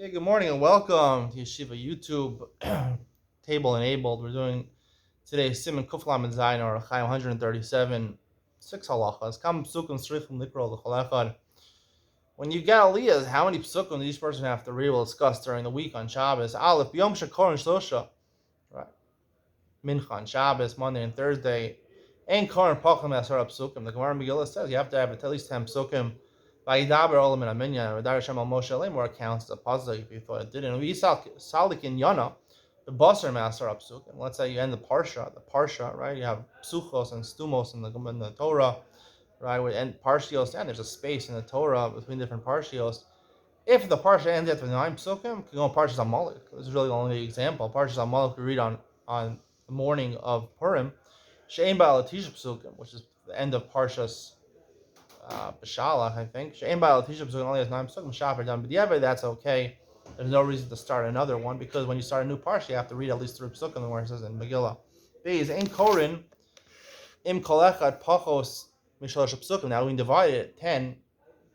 Okay, good morning and welcome to Yeshiva YouTube Table Enabled. We're doing today Simon Kuflam and Zayin or Chaim 137, 6 halachas. Kam psukim srichim likro l'cholechad. When you get aliyahs, how many psukim does each person have to read? We'll discuss during the week on Shabbos. Aleph, Yom Shakor and Shlosha. Right. Mincha on Shabbos, Monday and Thursday. Ein Koren Pachim Asar Psukim. The Gemara in Megillah says you have to have at least 10 psukim. Vayidaber olam in aminya, V'dar Hashem al Moshe Lemor counts as a puzzle if you thought it didn't. We salik in Yana, the basar master psukim. Let's say you end the parsha, right? You have psuchos and stumos in the Torah, right? We end parshios, and there's a space in the Torah between different parshios. If the parsha ends after 9 psukim, you can go on Parshas Amalek. This is really the only example. Parshas Amalek we read on the morning of Purim. She'ein ba'al tisha psukim, which is the end of Parshas B'Shalach, I think. She'ein ba'al tisha psukim only has 9 psukim. Shaper done, but yeah, that's okay. There's no reason to start another one because when you start a new parsha, you have to read at least 3 psukim, where it says in Megillah. Beis ein korin im kolechad pachos mishlosh psukim. Now we divide it 10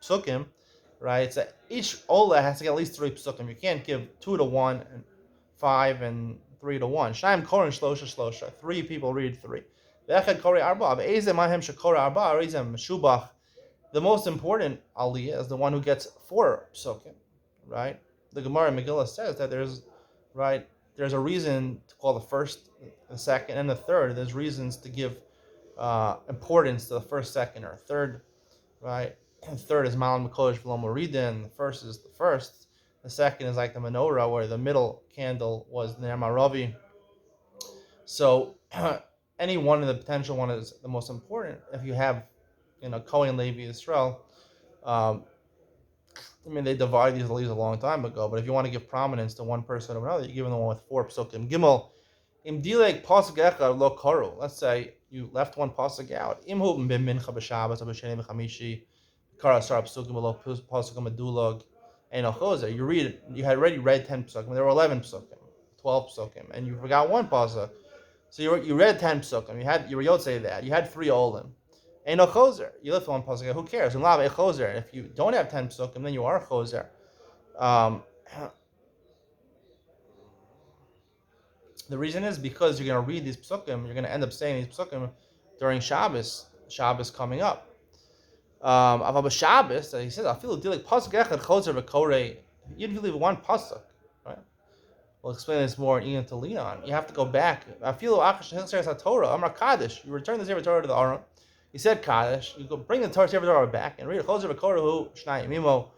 psukim. Right, so each Ola has to get at least 3 psukim. You can't give 2 to 1 and 5 and 3 to 1. Shaim korin shlosha shlosha. 3 people read 3. V'echad kori arba. V'ezem mahem shekora arba. Arezem meshubach. The most important aliyah is the one who gets 4 psukim. Right. The Gemara in Megillah says that there's a reason to call the first, the second, and the third. There's reasons to give importance to the first, second, or third. Right. The third is Malam Makodesh V'lo Moridin. The first is the first. The second is like the menorah, where the middle candle was Ner Maravi. So any one of the potential one is the most important. If you have, Kohen Levi Yisrael, they divided these leaves a long time ago. But if you want to give prominence to one person or another, you give them the one with 4 psukim. Gimel im dilek pasuk echad lo karu. Let's say you left one pasuk out. Im hu b'mincha b'Shabbos or b'sheni b'chamishi. Kara Sar Psukim below Pasukim Adulog and Choser. You had already read 10 psukim. There were 11 psukim, 12 psukim, and you forgot one pasuk. So you read 10 psukim. You were Yotzei that. You had 3 olim. And Choser. You left one pasuk. Who cares? If you don't have 10 psukim, then you are Choser. The reason is because you're going to read these psukim. You're going to end up saying these psukim during Shabbos coming up. About Shabbos, he says, "I feel like pasuk echad chozer v'korei." You didn't leave one pasuk, right? We'll explain this more in Ian to Leon. You have to go back. I feel akash hilseres Torah. Amar Kaddish. You return the Sefer Torah to the Aron. He said Kaddish. You go bring the Sefer Torah back and read it. Chozer v'korei hu shnayim mimo.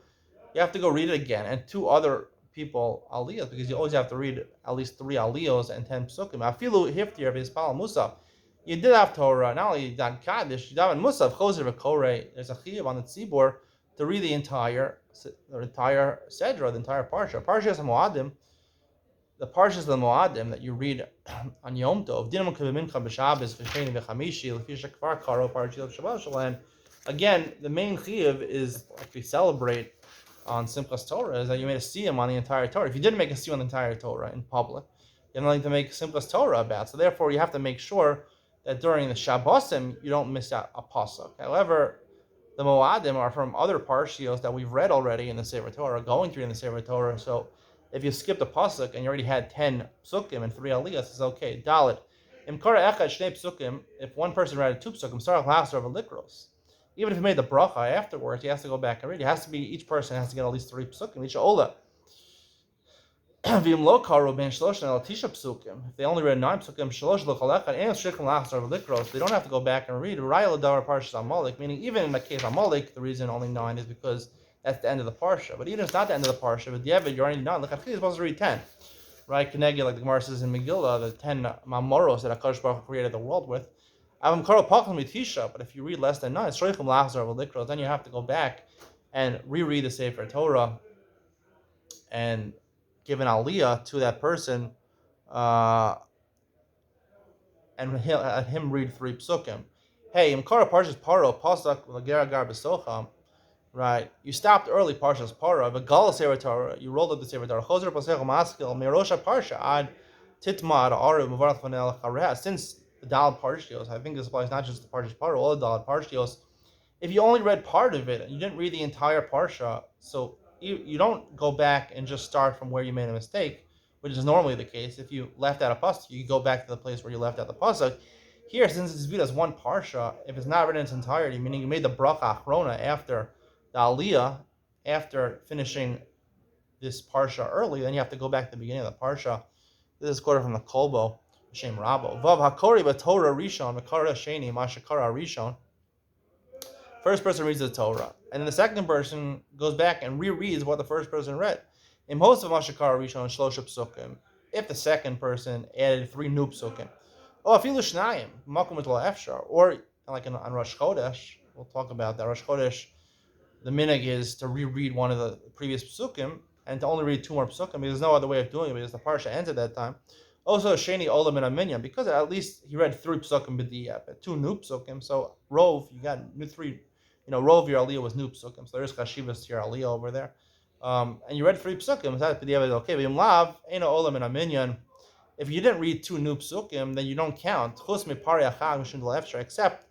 You have to go read it again, and 2 other people aliyos, because you always have to read at least 3 aliyos and 10 psukim. I feel hiftir of his pal Musa. You did have Torah, not only you done Kaddish, you done Musaf, Choser v'Korei. There's a chiyuv on the tzibur to read the entire Sedra, the entire Parsha. Parshas HaMoadim, the Parshas of the Moadim that you read on Yom Tov, Dinam K'Mincha B'Shabbos V'Sheni V'Chamishi L'Fi Shekvar Karo Parshas of Shabbat Shalom. Again, the main chiyuv is, like we celebrate on Simchas Torah, is that you made a siyum on the entire Torah. If you didn't make a siyum on the entire Torah in public, you have nothing to make Simchas Torah about. So therefore, you have to make sure that during the Shabbosim, you don't miss out a pasuk. However, the Moadim are from other parshios that we've read already in the Sefer Torah, going through in the Sefer Torah. So if you skipped a pasuk and you already had 10 psukim and 3 aliyahs, it's okay. Dalit. Im kara echad shnei psukim, if one person read 2 psukim, sarach laster of a likros. Even if he made the bracha afterwards, he has to go back and read. Each person has to get at least 3 psukim, each ola. If they only read 9 psukim, they don't have to go back and read. Meaning, even in the case of Amalek, the reason only 9 is because that's the end of the parsha. But even if it's not the end of the parsha, but you're already 9. Look, you're supposed to read 10. Right? Keneged, like the Gemara says in Megillah, the 10 mamoros that HaKadosh Baruch Hu created the world with. But if you read less than 9, then you have to go back and reread the Sefer Torah and give an aliyah to that person, and him read 3 psukim. Hey, Imkara Parshas Paro, Pasak L'Geragar B'Socham, right? You stopped early Parshas Paro, V'Gal Sefer Torah, you rolled up the Sefer Torah, Chozer Pasech Maskil, Merosha Parsha, Ad Titma, Aru, Muvarach Fanel Chareha. Since the Dalad Parshios, I think this applies not just to Parshas Paro, all the Dalad Parshios. If you only read part of it, and you didn't read the entire Parsha, so you don't go back and just start from where you made a mistake, which is normally the case. If you left out a pasuk, you go back to the place where you left out the pasuk. Here, since it's viewed as one parsha, if it's not written in its entirety, meaning you made the bracha achrona after the aliyah, after finishing this parsha early, then you have to go back to the beginning of the parsha. This is quoted from the Kolbo, Shem Rabo. Vav hakori b'Torah rishon, v'kara sheni, mashakara rishon. First person reads the Torah, and then the second person goes back and rereads what the first person read. Im host of mashakara rishon shlosha psukim. If the second person added 3 new psukim, oh afilu shnayim, makom mitla efshar, or like on Rosh Chodesh, we'll talk about that. Rosh Chodesh, the minhag is to reread one of the previous psukim and to only read 2 more psukim. There's no other way of doing it because the parsha ends at that time. Also, Sheni Olam and Aminyan, because at least he read 3 psukim b'diyah, 2 new psukim. So Rov, you got 3. Rov your aliyah was new psukim. So there's chashivas to your aliyah over there. And you read 3 psukim. That b'diyah is okay. But Imlav, Eino Olam and Aminyan. If you didn't read 2 new psukim, then you don't count. Chus mipari achag mishum d'lefshar, except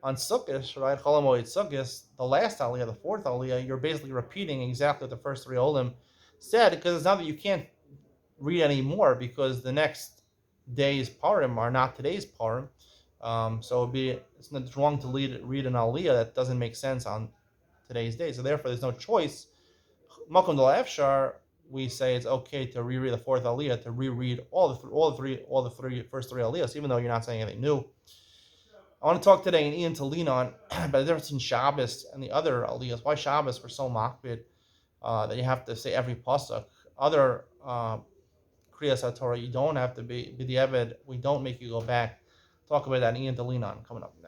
on Sukkot, right? Chol Hamoed Sukkot, the last aliyah, the 4th aliyah, you're basically repeating exactly what the first 3 olim said, because it's not that you can't read anymore, because the next day's parim are not today's parim. So it's not wrong to read an aliyah that doesn't make sense on today's day. So therefore, there's no choice. Makom d'la efshar, we say it's okay to reread the 4th aliyah, to reread all the first 3 aliyahs, even though you're not saying anything new. I want to talk today in Ian to lean on about the difference between Shabbos and the other aliyahs. Why Shabbos we're so makbid that you have to say every pasuk. Other Kriyas HaTorah, you don't have to be the Eved. We don't make you go back. Talk about that in Ian to lean on coming up next.